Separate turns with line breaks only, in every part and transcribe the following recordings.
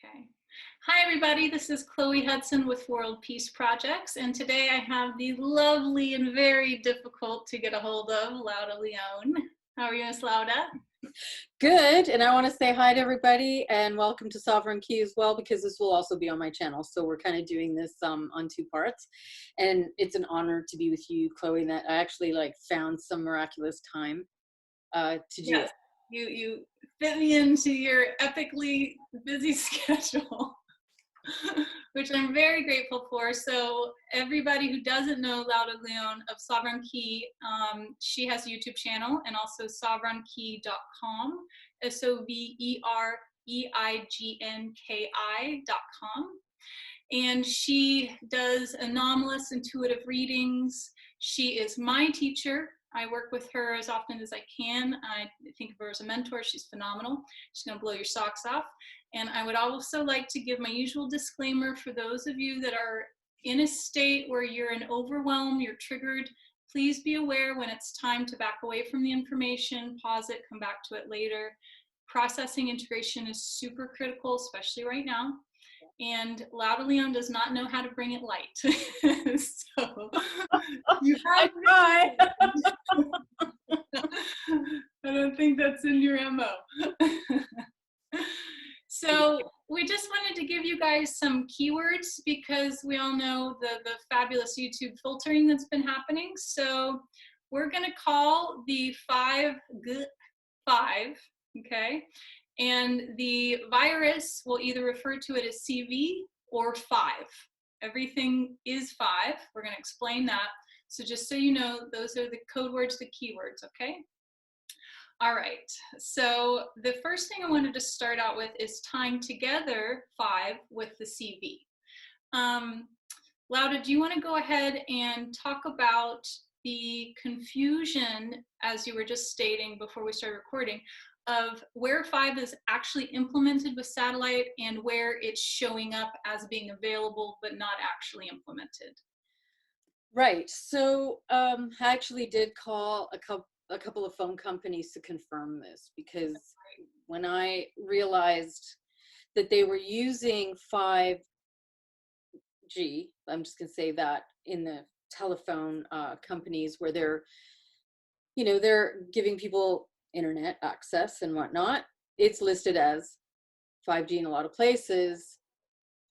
Okay. Hi, everybody. This is Chloe Hudson with World Peace Projects, and today I have the lovely and very difficult to get a hold of Lauda Leone. How are you, Miss Lauda?
Good, and I want to say hi to everybody and welcome to Sovereign Key as well, because this will also be on my channel. So we're kind of doing this on two parts, and it's an honor to be with you, Chloe. That I actually found some miraculous time to do.
Yes, you fit me into your epically busy schedule, which I'm very grateful for. So everybody who doesn't know Lauda Leone of Sovereign Key, she has a YouTube channel and also sovereignkey.com, SOVEREIGNKI.com. And she does anomalous intuitive readings. She is my teacher. I work with her as often as I can. I think of her as a mentor. She's phenomenal. She's going to blow your socks off. And I would also like to give my usual disclaimer for those of you that are in a state where you're in overwhelm, you're triggered. Please be aware when it's time to back away from the information, pause it, come back to it later. Processing integration is super critical, especially right now. And Lauda Leone does not know how to bring it light. So you have
I
I don't think that's in your MO. So we just wanted to give you guys some keywords because we all know the fabulous YouTube filtering that's been happening. So we're going to call the five, okay? And the virus will either refer to it as CV or 5. Everything is 5. We're going to explain that. So just so you know, those are the code words, the keywords, okay? All right. So the first thing I wanted to start out with is tying together 5 with the CV. Lauda, do you want to go ahead and talk about the confusion, as you were just stating before we started recording, of where 5 is actually implemented with satellite and where it's showing up as being available but not actually implemented?
Right. So I actually did call a couple of phone companies to confirm this, because when I realized that they were using 5G, I'm just going to say that, in the telephone companies where they're giving people internet access and whatnot, it's listed as 5G in a lot of places.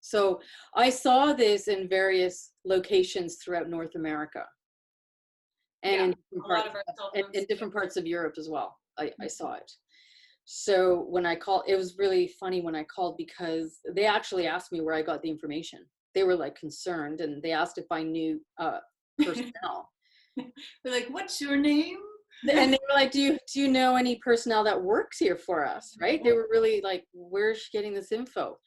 So I saw this in various locations throughout North America, and in different parts of Europe as well. I saw it. So when I called, it was really funny when I called, because they actually asked me where I got the information. They were concerned, and they asked if I knew personnel.
They're like, "What's your name?"
And they were like, do you know any personnel that works here for us? Right? They were really like, where's she getting this info?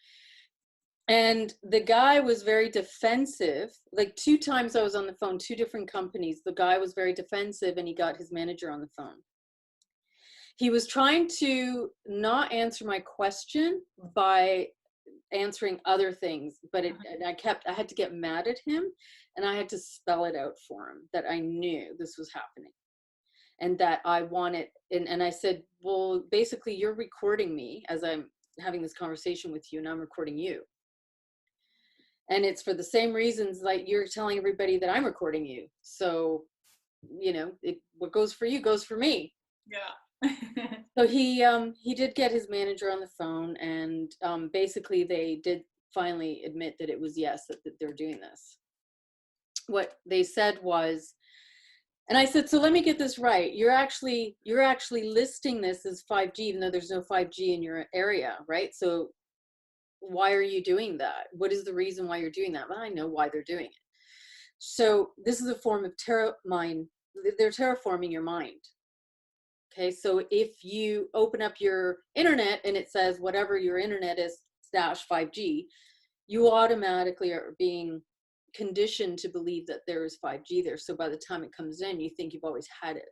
And the guy was very defensive. 2 times I was on the phone, 2 different companies. The guy was very defensive, and he got his manager on the phone. He was trying to not answer my question by answering other things, but and I had to get mad at him, and I had to spell it out for him that I knew this was happening, and that I wanted, and I said, well, basically you're recording me as I'm having this conversation with you, and I'm recording you. And it's for the same reasons like you're telling everybody that I'm recording you. So, you know, what goes for you goes for me.
Yeah.
So he did get his manager on the phone, and basically they did finally admit that it was yes, that they're doing this. What they said was, and I said, so let me get this right. You're actually listing this as 5G, even though there's no 5G in your area, right? So why are you doing that? What is the reason why you're doing that? Well, I know why they're doing it. So this is a form of they're terraforming your mind. Okay, so if you open up your internet and it says whatever your internet is /5G, you automatically are being conditioned to believe that there is 5G there. So by the time it comes in, you think you've always had it.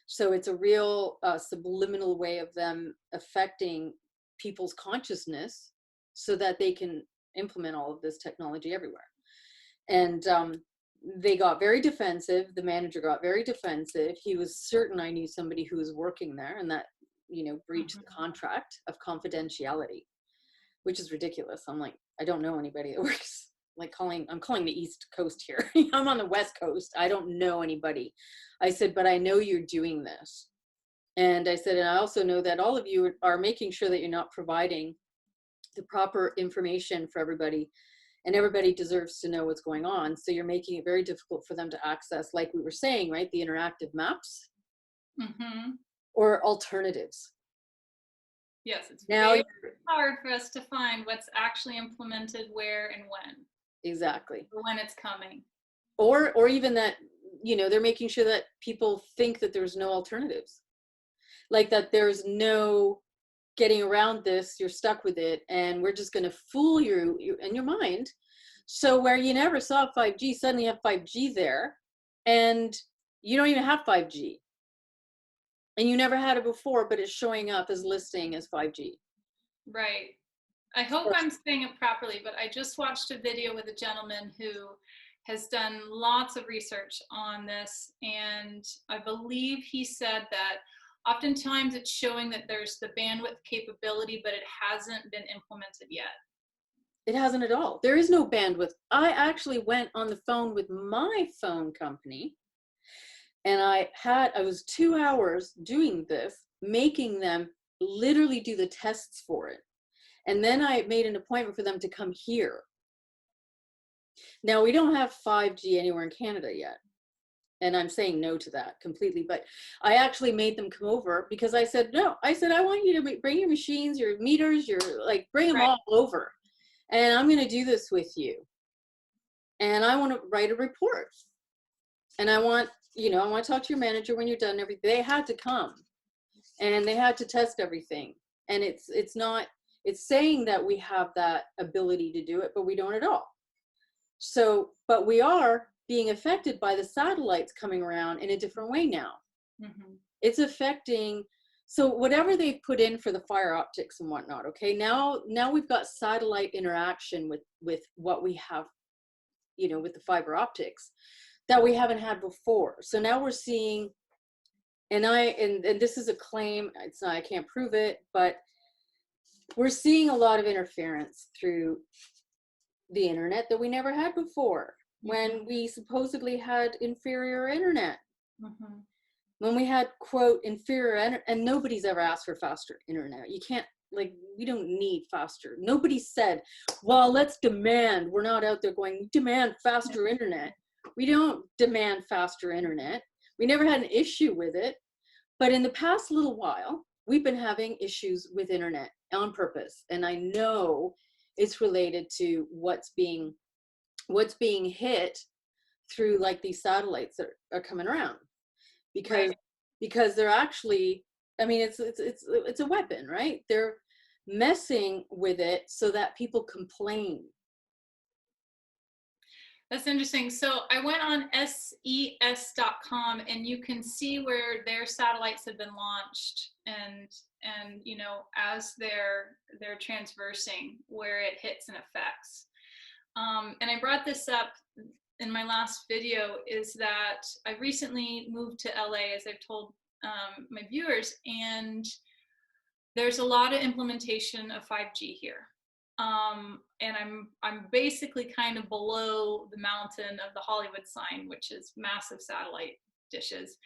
So it's a real subliminal way of them affecting people's consciousness so that they can implement all of this technology everywhere. And they got very defensive. The manager got very defensive. He was certain I knew somebody who was working there, and that, you know, breached the contract of confidentiality, which is ridiculous. I'm like, I don't know anybody that works. Like I'm calling the East Coast here. I'm on the West Coast. I don't know anybody. I said, but I know you're doing this. And I said, and I also know that all of you are making sure that you're not providing the proper information for everybody, and everybody deserves to know what's going on. So you're making it very difficult for them to access, like we were saying, right? The interactive maps or alternatives.
Yes, it's
now
very hard for us to find what's actually implemented where and when.
Exactly.
Or when it's coming.
Or even that, you know, they're making sure that people think that there's no alternatives. Like that there's no getting around this, you're stuck with it, and we're just going to fool you in your mind. So where you never saw 5G, suddenly you have 5G there, and you don't even have 5G. And you never had it before, but it's showing up as listing as 5G.
Right. I hope I'm saying it properly, but I just watched a video with a gentleman who has done lots of research on this, and I believe he said that oftentimes it's showing that there's the bandwidth capability, but it hasn't been implemented yet.
It hasn't at all. There is no bandwidth. I actually went on the phone with my phone company, and I was 2 hours doing this, making them literally do the tests for it. And then I made an appointment for them to come here. Now, we don't have 5G anywhere in Canada yet. And I'm saying no to that completely. But I actually made them come over because I said, no, I said, I want you to bring your machines, your meters, bring them all over. And I'm going to do this with you. And I want to write a report. And I want to talk to your manager when you're done everything. They had to come and they had to test everything. And it's saying that we have that ability to do it, but we don't at all. So, but we are being affected by the satellites coming around in a different way now. It's affecting, so whatever they've put in for the fiber optics and whatnot, okay, now we've got satellite interaction with what we have, with the fiber optics that we haven't had before. So now we're seeing, and this is a claim, it's not, I can't prove it, but we're seeing a lot of interference through the internet that we never had before, when we supposedly had inferior internet. When we had, quote, inferior, and nobody's ever asked for faster internet. You can't, we don't need faster. Nobody said, well, let's demand. We're not out there going, demand faster internet. We don't demand faster internet. We never had an issue with it. But in the past little while, we've been having issues with internet on purpose. And I know it's related to what's being hit through these satellites that are coming around, because they're actually, I mean, it's a weapon, right? They're messing with it so that people complain.
That's interesting. So I went on ses.com and you can see where their satellites have been launched and you know, as they're transversing where it hits and affects. And I brought this up in my last video is that I recently moved to LA, as I've told my viewers, and there's a lot of implementation of 5G here. And I'm basically kind of below the mountain of the Hollywood sign, which is massive satellite dishes.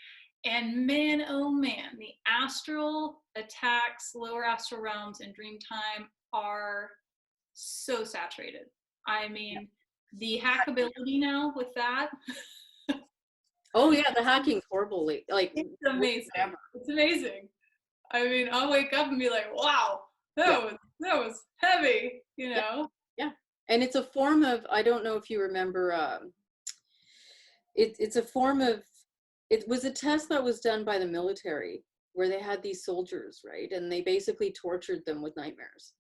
And man, oh man, the astral attacks, lower astral realms and dream time are so saturated. I mean, the hackability now with that.
Oh yeah, the hacking's horrible. Like
It's amazing. Whatever. It's amazing. I mean, I'll wake up and be like, wow, that was heavy, you know?
Yeah. And it's a form of, I don't know if you remember, it's a form of, it was a test that was done by the military where they had these soldiers, right? And they basically tortured them with nightmares.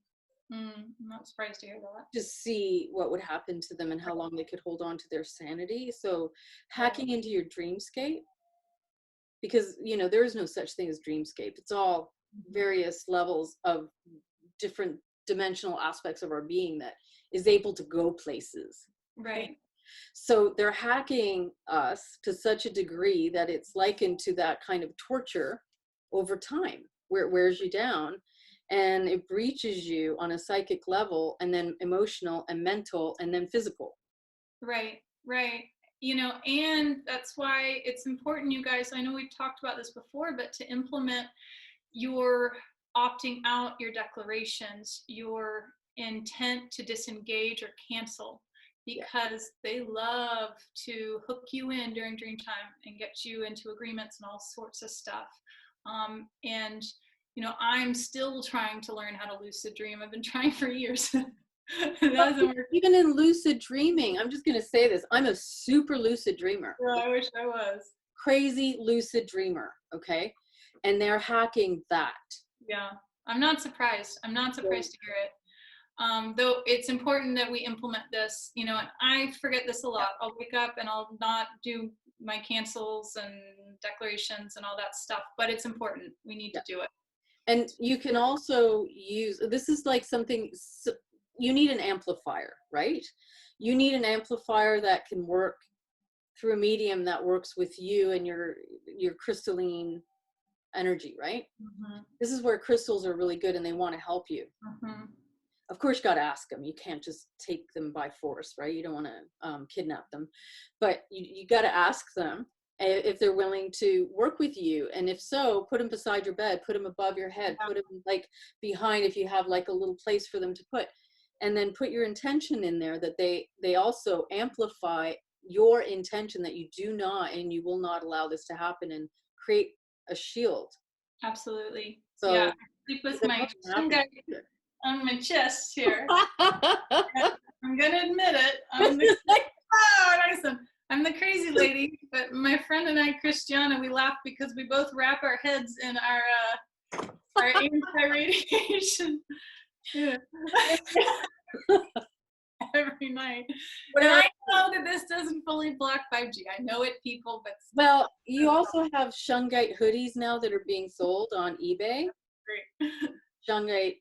I'm not surprised to hear that.
To see what would happen to them and how long they could hold on to their sanity. So hacking into your dreamscape, because, you know, there is no such thing as dreamscape. It's all various levels of different dimensional aspects of our being that is able to go places.
Right.
So they're hacking us to such a degree that it's likened to that kind of torture over time, where it wears you down and it breaches you on a psychic level, and then emotional and mental and then physical.
Right, right. You know, and that's why it's important, you guys, I know we've talked about this before, but to implement your opting out, your declarations, your intent to disengage or cancel, because they love to hook you in during dream time and get you into agreements and all sorts of stuff. And, you know, I'm still trying to learn how to lucid dream. I've been trying for years. It doesn't work.
Even in lucid dreaming, I'm just going to say this, I'm a super lucid dreamer.
Yeah, I wish I was.
Crazy lucid dreamer, okay? And they're hacking that.
Yeah, I'm not surprised. I'm not surprised to hear it. Though it's important that we implement this, you know, and I forget this a lot. I'll wake up and I'll not do my cancels and declarations and all that stuff, but it's important. We need to do it.
And you can also use, this is like something, you need an amplifier, right? You need an amplifier that can work through a medium that works with you and your crystalline energy, right?
Mm-hmm.
This is where crystals are really good and they want to help you.
Mm-hmm.
Of course, you got to ask them. You can't just take them by force, right? You don't want to kidnap them, but you got to ask them if they're willing to work with you. And if so, put them beside your bed, put them above your head, put them like behind if you have like a little place for them to put, and then put your intention in there that they also amplify your intention that you do not and you will not allow this to happen, and create a shield.
Absolutely.
So
yeah, I sleep with my on my chest here. I'm gonna admit it. I'm the crazy lady, but my friend and I, Christiana, we laugh because we both wrap our heads in our anti-radiation. Yeah. Every night. And I know that this doesn't fully block 5G. I know it, people, but
well, you also have shungite hoodies now that are being sold on eBay.
Great.
Shungite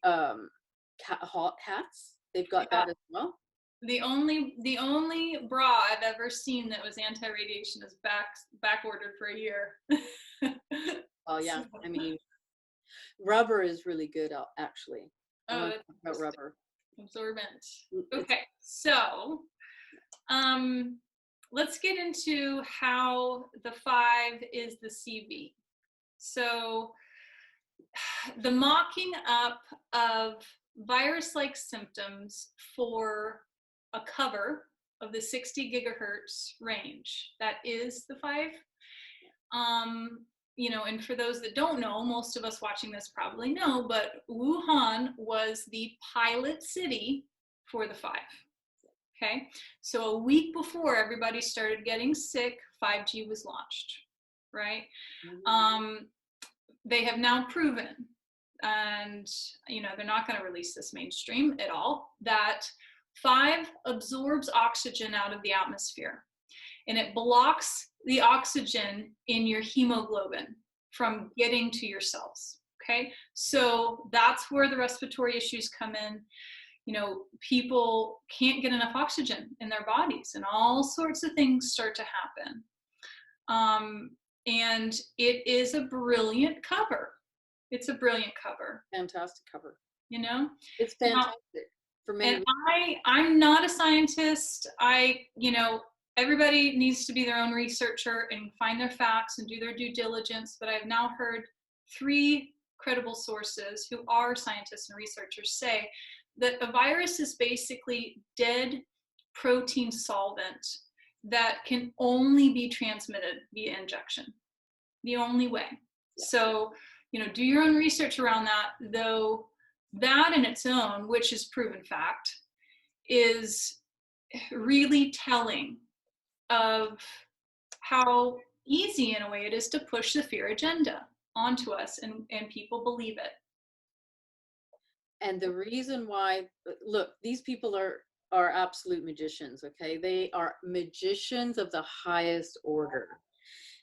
hats. They've got that as well.
The only bra I've ever seen that was anti-radiation is back ordered for a year.
Oh yeah, I mean, rubber is really good, actually.
Oh,
about rubber.
Absorbent. Okay, so let's get into how the 5 is the CV. So the mocking up of virus-like symptoms for a cover of the 60 gigahertz range. That is the 5. You know, and for those that don't know, most of us watching this probably know, but Wuhan was the pilot city for the 5. Okay, so a week before everybody started getting sick, 5G was launched, right? They have now proven, and you know, they're not going to release this mainstream at all, that 5 absorbs oxygen out of the atmosphere, and it blocks the oxygen in your hemoglobin from getting to your cells. Okay, so that's where the respiratory issues come in. You know, people can't get enough oxygen in their bodies, and all sorts of things start to happen. And it is a brilliant cover. It's a brilliant cover.
Fantastic cover.
You know,
it's fantastic for many.
And I'm not a scientist. You know, everybody needs to be their own researcher and find their facts and do their due diligence. But I've now heard 3 credible sources who are scientists and researchers say that a virus is basically dead protein solvent that can only be transmitted via injection. The only way. Yeah. So, you know, do your own research around that, though that in its own, which is proven fact, is really telling of how easy in a way it is to push the fear agenda onto us, and people believe it.
And the reason why, look, these people are absolute magicians, okay? They are magicians of the highest order.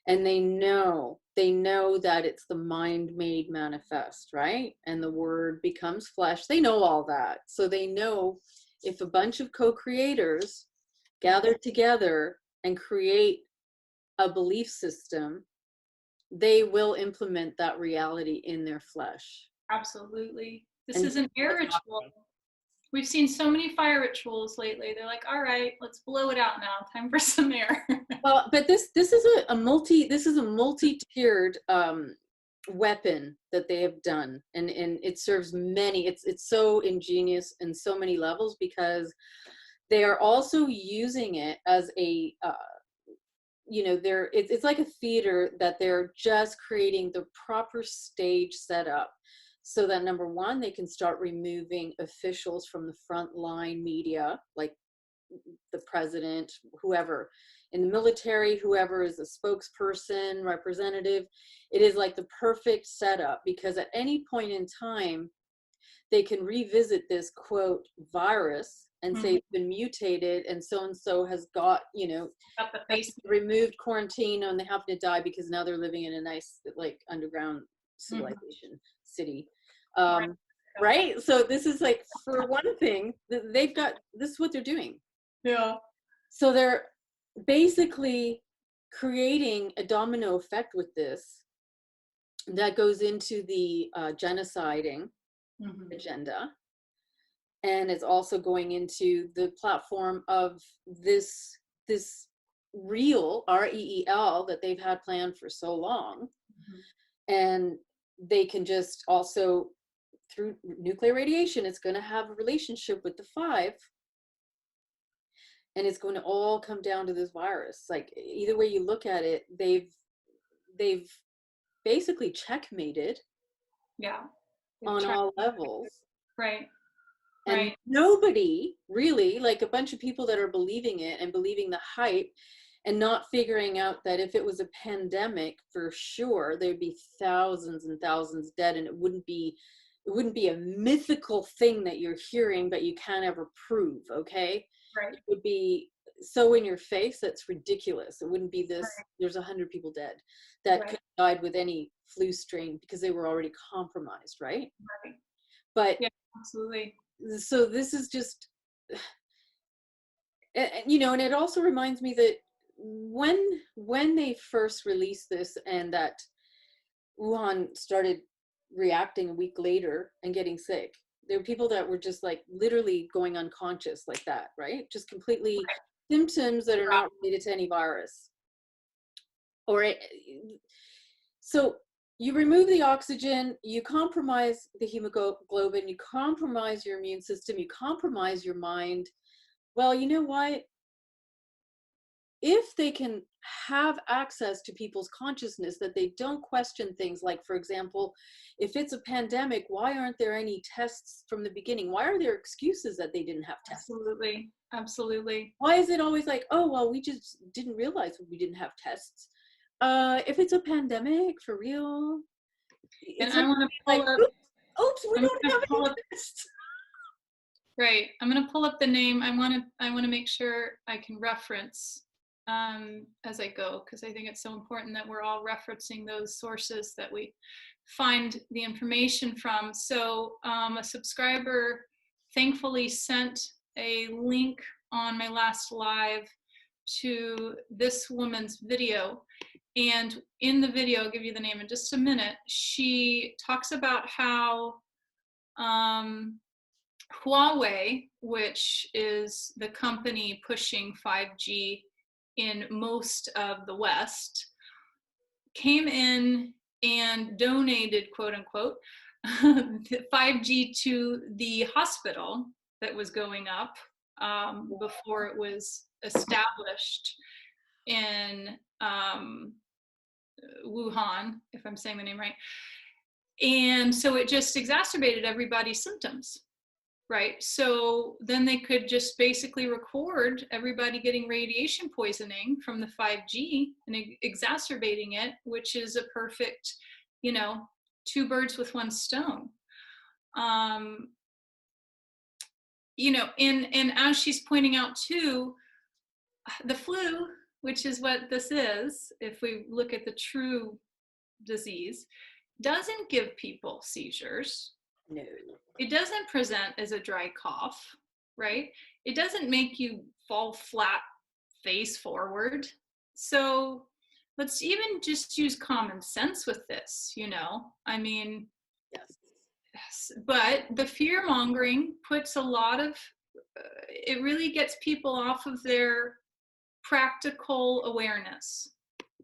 And they know that it's the mind made manifest, right? And the word becomes flesh. They know all that. So they know if a bunch of co-creators gather together and create a belief system, they will implement that reality in their flesh.
Absolutely. This is an air ritual. We've seen so many fire rituals lately. They're like, all right, let's blow it out now. Time for some air.
Well, but this is a multi-tiered weapon that they have done, and it serves many. It's so ingenious in so many levels, because they are also using it as a you know, it's like a theater that they're just creating the proper stage setup, so that number one, they can start removing officials from the front line media, like the president, whoever in the military, whoever is a spokesperson, representative. It is like the perfect setup, because at any point in time, they can revisit this quote virus and say it's been mutated, and so has got, you know, removed quarantine, and they happen to die because now they're living in a nice, like, underground civilization city. Right? So this is like, for one thing, they've got, this is what they're doing.
Yeah.
So they're basically creating a domino effect with this that goes into the genociding agenda. And it's also going into the platform of this real, REEL, that they've had planned for so long. And they can just also, through nuclear radiation, it's going to have a relationship with the 5. And it's going to all come down to this virus. Like, either way you look at it, they've basically checkmated.
Yeah.
On all levels.
Right.
And nobody really, like a bunch of people that are believing it and believing the hype, and not figuring out that if it was a pandemic, for sure there'd be thousands and thousands dead, and it wouldn't be a mythical thing that you're hearing but you can't ever prove. Okay.
Right.
It would be so in your face that's ridiculous. It wouldn't be this, there's 100 people dead that could have died with any flu strain because they were already compromised, right? But
yeah, absolutely.
So this is just, you know, and it also reminds me that when they first released this, and that Wuhan started reacting a week later and getting sick, there were people that were just like literally going unconscious like that, right? Just completely symptoms that are not related to any virus. So you remove the oxygen, you compromise the hemoglobin, you compromise your immune system, you compromise your mind. Well, you know what? If they can have access to people's consciousness, that they don't question things like, for example, if it's a pandemic, why aren't there any tests from the beginning? Why are there excuses that they didn't have tests?
Absolutely. Absolutely.
Why is it always like, oh, well, we just didn't realize we didn't have tests? If it's a pandemic, for real.
And I want to pull up.
Oops, we don't have any tests.
Right. I'm going to pull up the name. I want to make sure I can reference as I go, because I think it's so important that we're all referencing those sources that we find the information from. So a subscriber thankfully sent a link on my last live to this woman's video. And in the video, I'll give you the name in just a minute, she talks about how Huawei, which is the company pushing 5G in most of the West, came in and donated, quote unquote, 5G to the hospital that was going up before it was established in Wuhan, if I'm saying the name right. And so it just exacerbated everybody's symptoms. Right. So then they could just basically record everybody getting radiation poisoning from the 5G and exacerbating it, which is a perfect, you know, two birds with one stone. You know, and as she's pointing out too, the flu, which is what this is, if we look at the true disease, doesn't give people seizures.
No.
It doesn't present as a dry cough, right? It doesn't make you fall flat face forward. So let's even just use common sense with this, you know? I mean,
Yes.
but the fear mongering puts a lot of, it really gets people off of their practical awareness.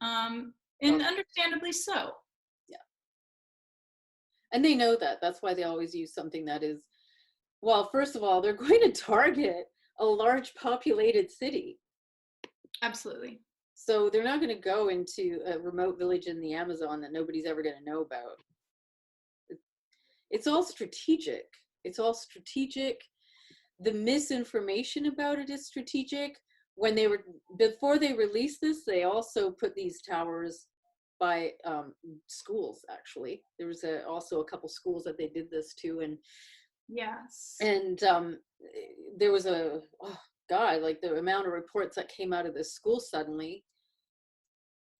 And understandably so.
And they know that. That's why they always use something that is, well, first of all, they're going to target a large populated city.
Absolutely.
So they're not going to go into a remote village in the Amazon that nobody's ever going to know about. It's all strategic. It's all strategic. The misinformation about it is strategic. When they were, before they released this, they also put these towers by schools. Actually, there was also a couple schools that they did this to, and
yes,
and there was a like the amount of reports that came out of this school suddenly.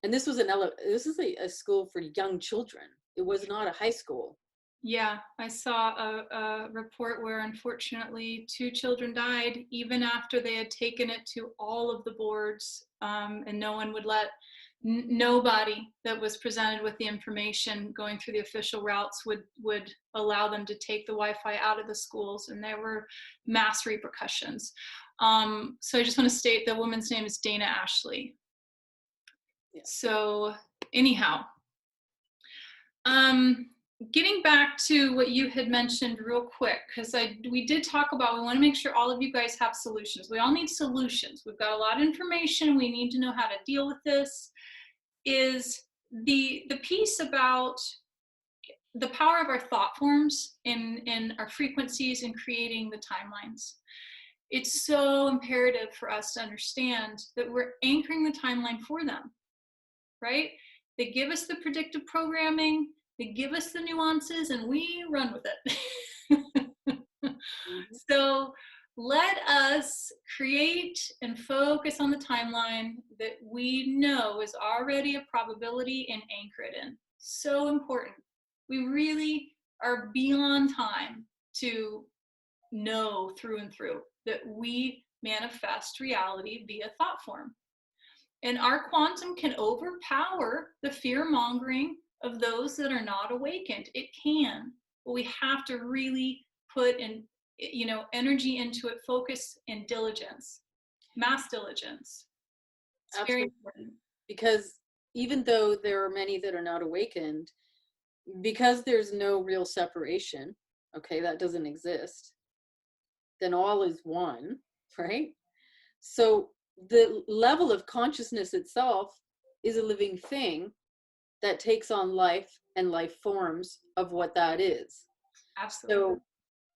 And this was this is a school for young children. It was not a high school.
Yeah, I saw a report where unfortunately 2 children died even after they had taken it to all of the boards, and no one would let, nobody that was presented with the information going through the official routes would allow them to take the Wi-Fi out of the schools, and there were mass repercussions. So I just want to state the woman's name is Dana Ashley. Yeah. So anyhow, getting back to what you had mentioned real quick, because we did talk about, we want to make sure all of you guys have solutions. We all need solutions. We've got a lot of information. We need to know how to deal with this. Is the piece about the power of our thought forms and our frequencies in creating the timelines. It's so imperative for us to understand that we're anchoring the timeline for them, right? They give us the predictive programming, they give us the nuances, and we run with it. So let us create and focus on the timeline that we know is already a probability and anchor it in. So important. We really are beyond time to know through and through that we manifest reality via thought form. And our quantum can overpower the fear-mongering of those that are not awakened. It can, but we have to really put in, energy into it, focus and diligence, mass diligence. It's
absolutely
very important.
Because even though there are many that are not awakened, because there's no real separation, okay, that doesn't exist, then all is one, right? So the level of consciousness itself is a living thing that takes on life and life forms of what that is.
Absolutely.
So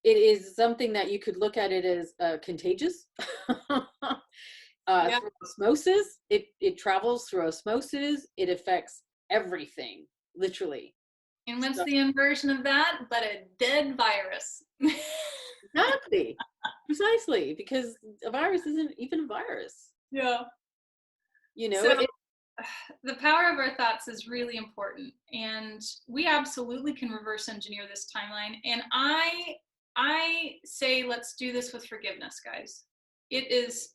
it is something that you could look at it as contagious.
Yeah.
Through osmosis, it travels through osmosis. It affects everything, literally.
And what's the inversion of that but a dead virus?
Exactly. Precisely, because a virus isn't even a virus.
Yeah.
You know,
So the power of our thoughts is really important, and we absolutely can reverse engineer this timeline. And I say let's do this with forgiveness, guys. It is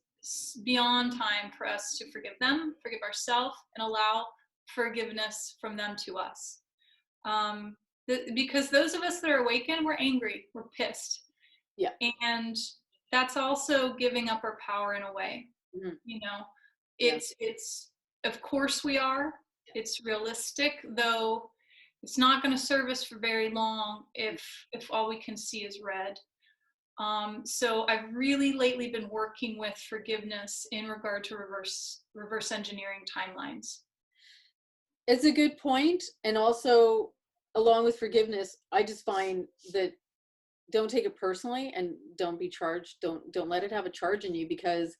beyond time for us to forgive them, forgive ourselves, and allow forgiveness from them to us. Because those of us that are awakened, we're angry, we're pissed.
Yeah.
And that's also giving up our power in a way.
Mm-hmm.
You know,
Yeah.
it's of course we are. It's realistic, though it's not going to serve us for very long if all we can see is red. So I've really lately been working with forgiveness in regard to reverse engineering timelines.
It's a good point. And also, along with forgiveness, I just find that don't take it personally and don't be charged. Don't let it have a charge in you, because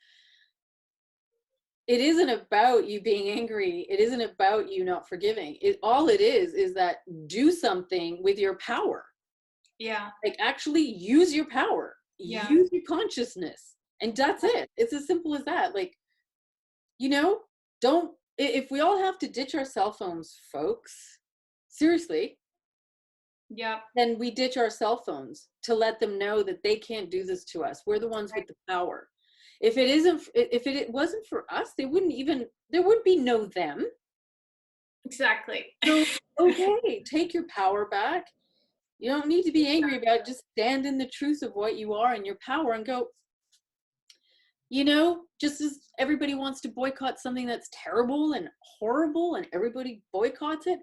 it isn't about you being angry. It isn't about you not forgiving. All it is that do something with your power.
Yeah.
Like actually use your power.
Yeah.
Use your consciousness. And that's it. It's as simple as that. Like, you know, if we all have to ditch our cell phones, folks, seriously,
Yeah.
then we ditch our cell phones to let them know that they can't do this to us. We're the ones with the power. If it wasn't for us, there would be no them.
Exactly.
So, okay, take your power back. You don't need to be angry about it. Just stand in the truth of what you are and your power and go, you know, just as everybody wants to boycott something that's terrible and horrible and everybody boycotts it,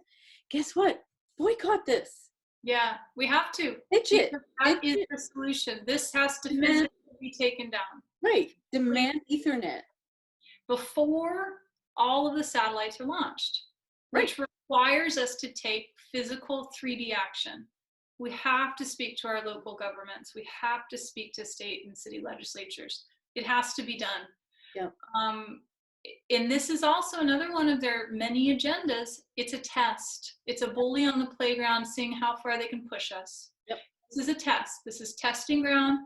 guess what? Boycott this.
Yeah, we have to.
Ditch it.
That is the solution. This has to
Demand,
physically be taken down.
right. Demand Ethernet.
Before all of the satellites are launched, which requires us to take physical 3D action. We have to speak to our local governments. We have to speak to state and city legislatures. It has to be done.
Yeah.
And this is also another one of their many agendas. It's a test. It's a bully on the playground, seeing how far they can push us.
Yep.
This is a test. This is testing ground.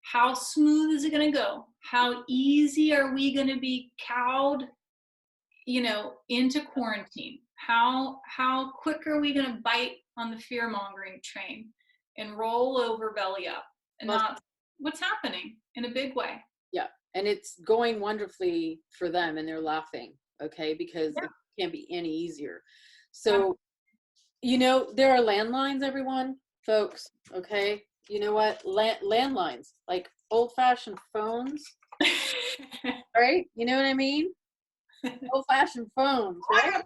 How smooth is it going to go? How easy are we going to be cowed, you know, into quarantine? How quick are we going to bite on the fear-mongering train and roll over belly up? And that's what's happening in a big way.
Yeah. And it's going wonderfully for them and they're laughing, okay? Because it can't be any easier. So, you know, there are landlines, everyone, folks, okay? You know what? Landlines, like old-fashioned phones, right? You know what I mean? Old-fashioned phones, right?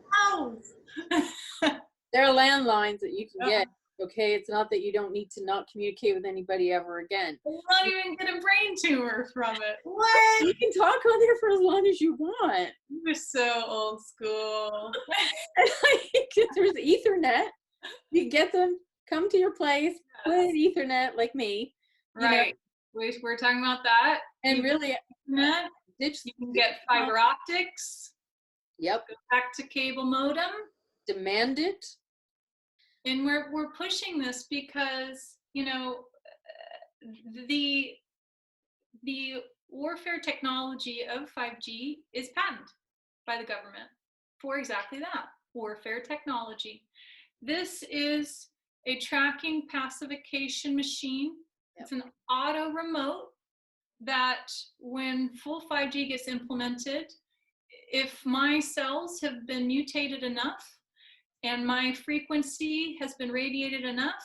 There are landlines that you can get. Okay, it's not that you don't need to not communicate with anybody ever again.
We'll not even get a brain tumor from it. What?
You can talk on there for as long as you want.
You're so old school.
There's Ethernet. You get them, come to your place, put in Ethernet like me.
Right. We're talking about that.
And
you
really,
Ethernet. You can get fiber optics.
Yep.
Go back to cable modem.
Demand it.
And we're pushing this because, you know, the warfare technology of 5G is patented by the government for exactly that, warfare technology. This is a tracking pacification machine. It's an auto remote that when full 5G gets implemented, if my cells have been mutated enough and my frequency has been radiated enough,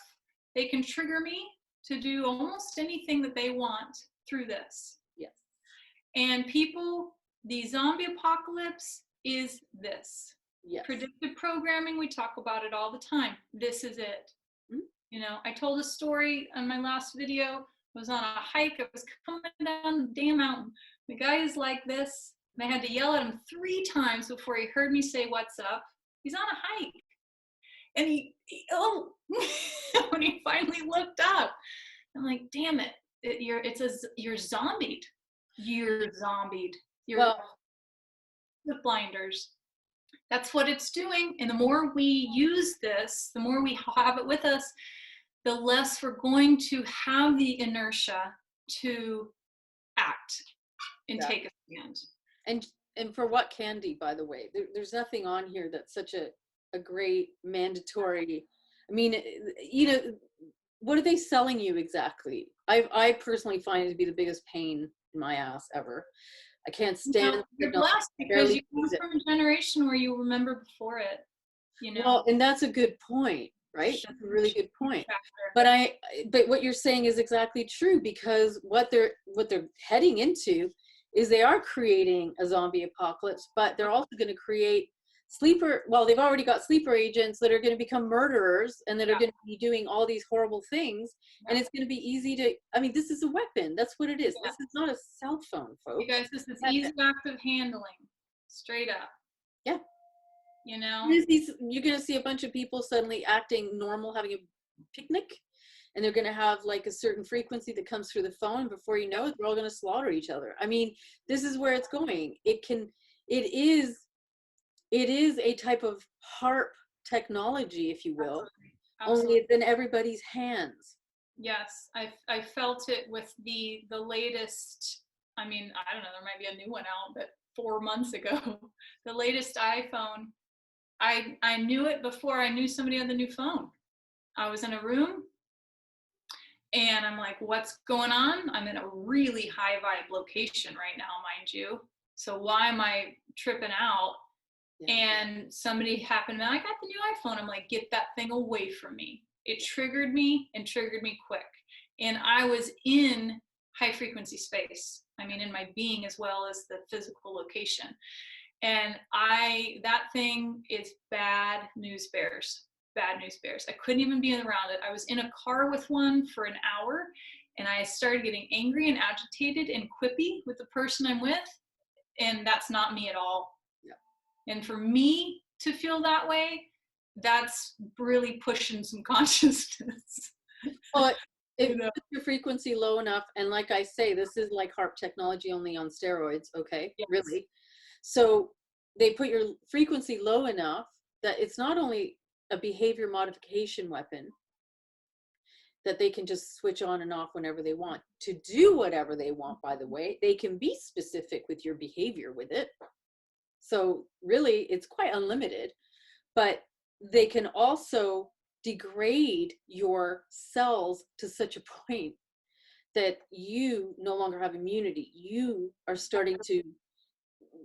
they can trigger me to do almost anything that they want through this.
Yes.
And people, the zombie apocalypse is this.
Yes.
Predictive programming, we talk about it all the time. This is it.
Mm-hmm.
You know, I told a story on my last video. I was on a hike. I was coming down the damn mountain. The guy is like this. And I had to yell at him 3 times before he heard me say, "What's up?" He's on a hike. And he when he finally looked up, I'm like, damn it. You're zombied. You're zombied. You're with blinders. That's what it's doing. And the more we use this, the more we have it with us,
the less we're going to have the inertia to act and take a stand.
And for what candy, by the way, there's nothing on here that's such a great mandatory. I mean, you know, what are they selling you exactly? I personally find it to be the biggest pain in my ass ever. I can't stand.
You're blessed because you come from a generation where you remember before it. You know.
Well, and that's a good point, right? That's a really good point. But what you're saying is exactly true, because what they're heading into is they are creating a zombie apocalypse, but they're also going to create they've already got sleeper agents that are going to become murderers and that are going to be doing all these horrible things. And it's going to be easy to, I mean, this is a weapon. That's what it is. This is not a cell phone, folks.
You guys, this is easy active handling, straight up.
Yeah.
You know,
you're going to see a bunch of people suddenly acting normal, having a picnic, and they're going to have like a certain frequency that comes through the phone. Before you know it, they're all going to slaughter each other. I mean, this is where it's going. It is a type of HARP technology, if you will. Absolutely. Only it's in everybody's hands.
Yes, I felt it with the latest. I mean, I don't know, there might be a new one out, but 4 months ago, the latest iPhone. I knew it before I knew somebody had the new phone. I was in a room and I'm like, what's going on? I'm in a really high vibe location right now, mind you. So why am I tripping out? Yeah. And somebody happened, and I got the new iPhone. I'm like, get that thing away from me. It triggered me and triggered me quick. And I was in high frequency space. I mean, in my being as well as the physical location. And that thing is bad news bears. Bad news bears. I couldn't even be around it. I was in a car with one for an hour, and I started getting angry and agitated and quippy with the person I'm with. And that's not me at all. Yeah. And for me to feel that way, that's really pushing some consciousness.
Well, if your frequency low enough, and like I say, this is like HARP technology only on steroids, okay? Yes. Really. So they put your frequency low enough that it's not only a behavior modification weapon that they can just switch on and off whenever they want to do whatever they want. By the way, they can be specific with your behavior with it. So really it's quite unlimited, but they can also degrade your cells to such a point that you no longer have immunity. You are starting to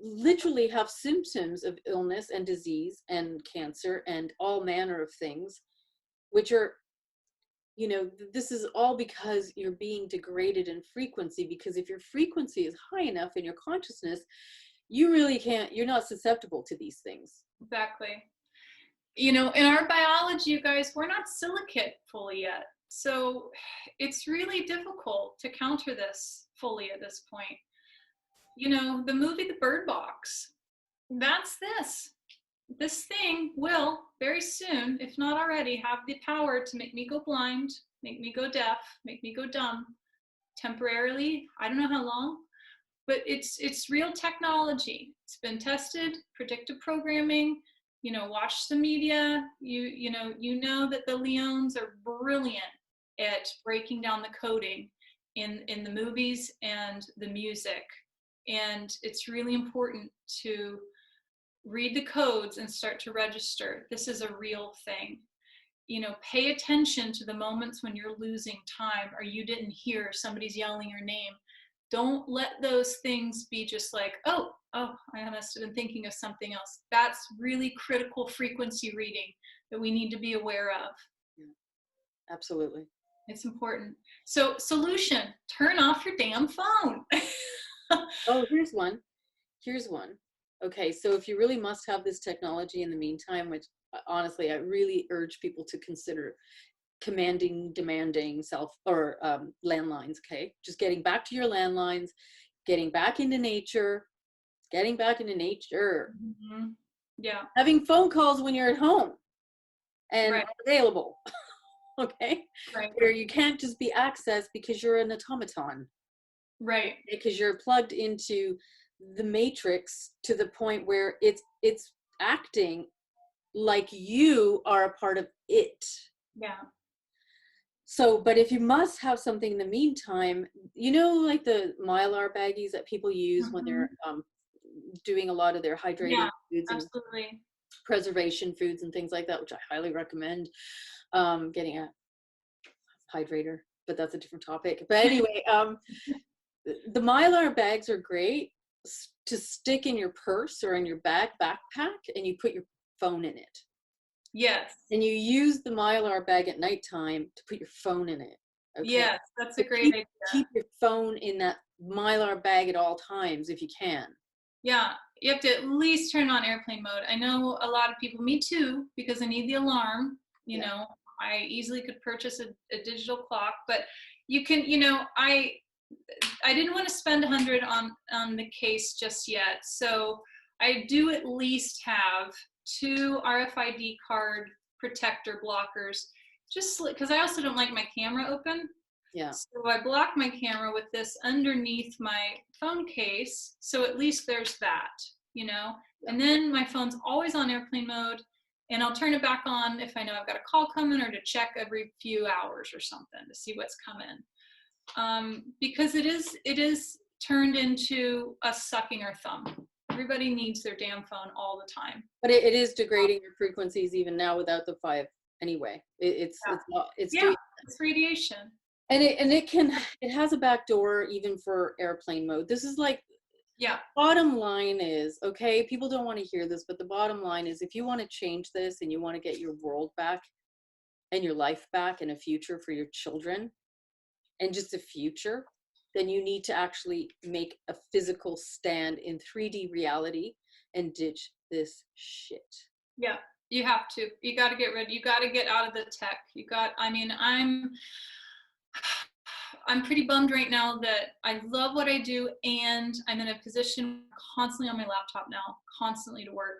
literally have symptoms of illness and disease and cancer and all manner of things, which are, you know, this is all because you're being degraded in frequency. Because if your frequency is high enough in your consciousness, you really can't, you're not susceptible to these things.
Exactly. You know, in our biology, you guys, we're not silicate fully yet. So it's really difficult to counter this fully at this point. You know, the movie The Bird Box, that's this. This thing will very soon, if not already, have the power to make me go blind, make me go deaf, make me go dumb temporarily. I don't know how long, but it's real technology. It's been tested, predictive programming. You know, watch the media. You know that the Leons are brilliant at breaking down the coding in the movies and the music. And it's really important to read the codes and start to register. This is a real thing. You know, pay attention to the moments when you're losing time or you didn't hear somebody's yelling your name. Don't let those things be just like, oh, I must have been thinking of something else. That's really critical frequency reading that we need to be aware of.
Yeah, absolutely.
It's important. So, solution, turn off your damn phone.
Oh, here's one. Okay, so if you really must have this technology in the meantime, which honestly, I really urge people to consider demanding landlines, okay? Just getting back to your landlines, getting back into nature.
Mm-hmm. Yeah.
Having phone calls when you're at home and available, okay?
Right.
Where you can't just be accessed because you're an automaton.
Right.
Because you're plugged into the matrix to the point where it's acting like you are a part of it.
Yeah.
So, but if you must have something in the meantime, you know, like the Mylar baggies that people use when they're doing a lot of their hydrating foods and
absolutely.
preservation foods and things like that, which I highly recommend, getting a hydrator, but that's a different topic. But anyway, the Mylar bags are great to stick in your purse or in your backpack, and you put your phone in it.
Yes.
And you use the Mylar bag at nighttime to put your phone in it. Okay?
Yes, that's a great idea.
Keep your phone in that Mylar bag at all times if you can.
Yeah, you have to at least turn on airplane mode. I know a lot of people, me too, because I need the alarm. You know, I easily could purchase a digital clock, but you can, you know, I didn't want to spend 100 on the case just yet. So I do at least have 2 RFID card protector blockers, just because I also don't like my camera open.
Yeah.
So I block my camera with this underneath my phone case. So at least there's that, you know, and then my phone's always on airplane mode, and I'll turn it back on if I know I've got a call coming, or to check every few hours or something to see what's coming. Because it is turned into us sucking our thumb. Everybody needs their damn phone all the time.
But it is degrading your frequencies even now without the 5 anyway. It's
radiation.
And it has a back door even for airplane mode. This is like, bottom line is, okay, people don't want to hear this, but the bottom line is, if you want to change this and you want to get your world back and your life back and a future for your children and just a future, then you need to actually make a physical stand in 3D reality and ditch this shit.
Yeah, you have to. You got to get rid. You got to get out of the tech. I mean, I'm pretty bummed right now that I love what I do, and I'm in a position constantly on my laptop now, constantly to work.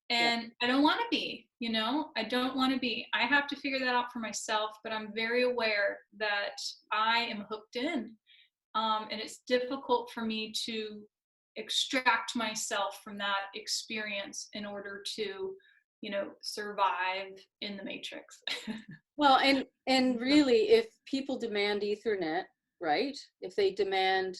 And I don't want to be, you know, I don't want to be. I have to figure that out for myself, but I'm very aware that I am hooked in. And it's difficult for me to extract myself from that experience in order to, you know, survive in the matrix.
Well, and really, if people demand Ethernet, right? If they demand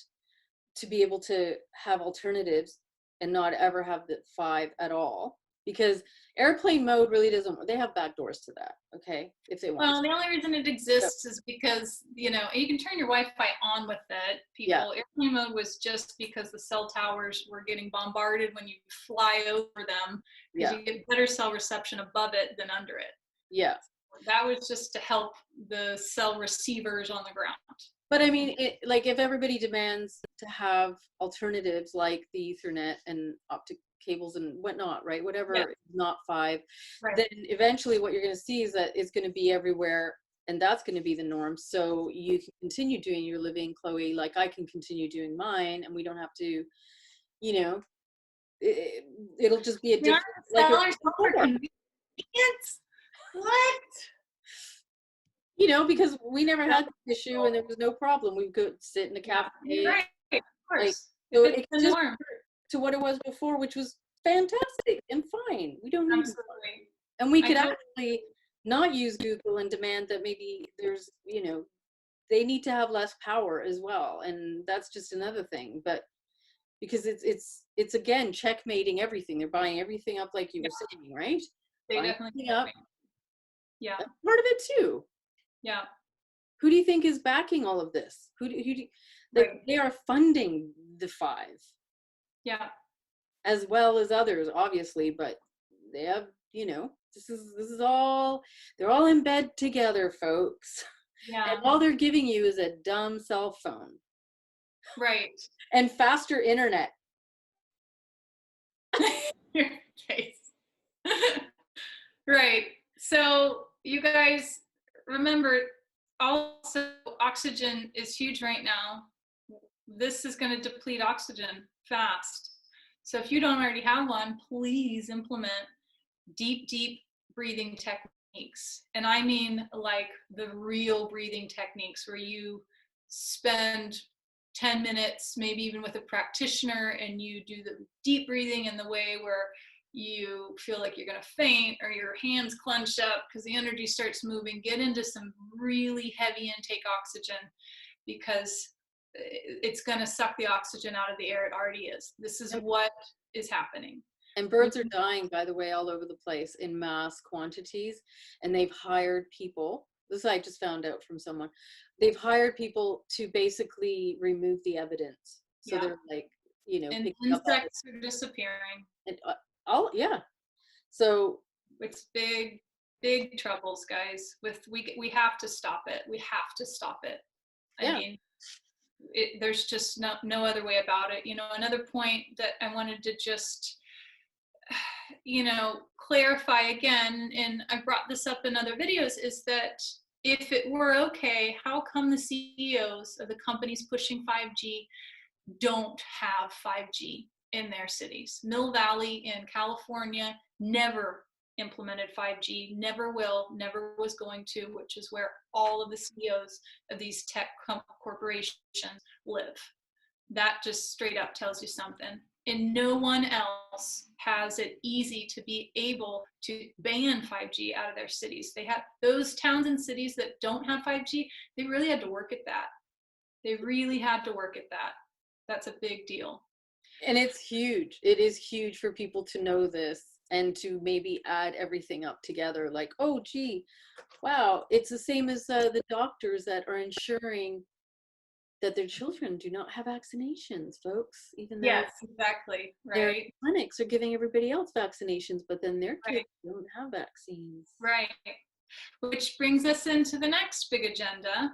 to be able to have alternatives and not ever have the 5 at all, because airplane mode really doesn't, they have back doors to that, okay, if they want.
Well, the only reason it exists is because, you know, you can turn your Wi-Fi on with it, people. Airplane mode was just because the cell towers were getting bombarded when you fly over them, because you get better cell reception above it than under it.
Yeah.
That was just to help the cell receivers on the ground.
But I mean, like, if everybody demands to have alternatives like the Ethernet and optic cables and whatnot, right? Whatever, not 5, then eventually what you're going to see is that it's going to be everywhere, and that's going to be the norm. So you can continue doing your living, Chloe, like I can continue doing mine, and we don't have to, you know, it'll just be a different,
what?
You know, because we never had this issue and there was no problem. We could sit in the cafe.
Right, of course.
Like, so it's the just norm to what it was before, which was fantastic and fine. We don't need it. And we could actually not use Google and demand that maybe there's, you know, they need to have less power as well. And that's just another thing. But because it's again checkmating everything. They're buying everything up, like you were saying, right?
They definitely
up.
Yeah.
That's part of it too.
Yeah.
Who do you think is backing all of this? Who do they are funding the 5.
Yeah.
As well as others, obviously, but they have, you know, this is all, they're all in bed together, folks.
Yeah.
And all they're giving you is a dumb cell phone.
Right.
And faster internet.
Your face. Right. So you guys remember, also oxygen is huge right now. This is going to deplete oxygen fast. So if you don't already have one, please implement deep breathing techniques. And I mean like the real breathing techniques where you spend 10 minutes, maybe even with a practitioner, and you do the deep breathing in the way where you feel like you're going to faint or your hands clench up because the energy starts moving, get into some really heavy intake oxygen, because it's going to suck the oxygen out of the air. It already is. This is what is happening.
And birds are dying, by the way, all over the place in mass quantities. And they've hired people. This I just found out from someone. They've hired people to basically remove the evidence. So they're like, you know,
and insects are disappearing.
And, yeah. So
it's big troubles, guys. We have to stop it. We have to stop it. I mean, there's just no other way about it. You know, another point that I wanted to just, you know, clarify again, and I brought this up in other videos, is that if it were okay, how come the CEOs of the companies pushing 5G don't have 5G in their cities? Mill Valley in California never implemented 5G, never will, never was going to, which is where all of the CEOs of these tech corporations live. That just straight up tells you something. And no one else has it easy to be able to ban 5G out of their cities. They have those towns and cities that don't have 5G, they really had to work at that. They really had to work at that. That's a big deal.
And it's huge. It is huge for people to know this and to maybe add everything up together. Like, oh, gee, wow. It's the same as the doctors that are ensuring that their children do not have vaccinations, folks. Even though
exactly, right.
Their clinics are giving everybody else vaccinations, but then their kids don't have vaccines.
Right. Which brings us into the next big agenda,